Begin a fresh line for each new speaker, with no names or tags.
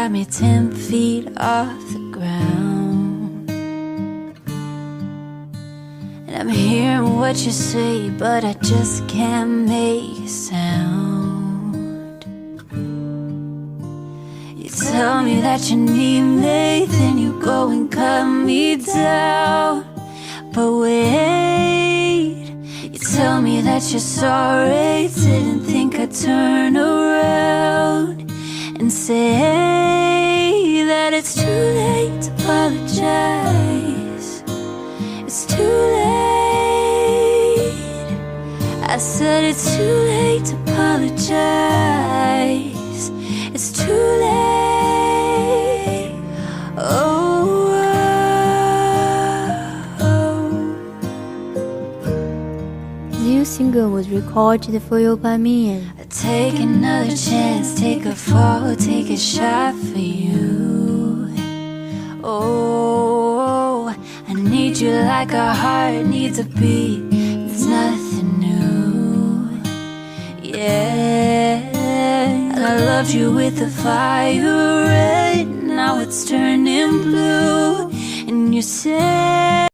got me 10 feet off the ground. And I'm hearing what you say, but I just can't make a sound. You tell me that you need me, then you go and cut me down. But wait, you tell me that you're sorry, didn't think I'd turn around and say that it's too late to apologize. It's too late. I said it's too late to apologize. It's too late. Oh,
The new single was recorded for you by me and
take another chance, take a fall, take a shot for you. Oh, I need you like a heart needs a beat. There's nothing new. Yeah, I loved you with the fire red, now it's turning blue. And you said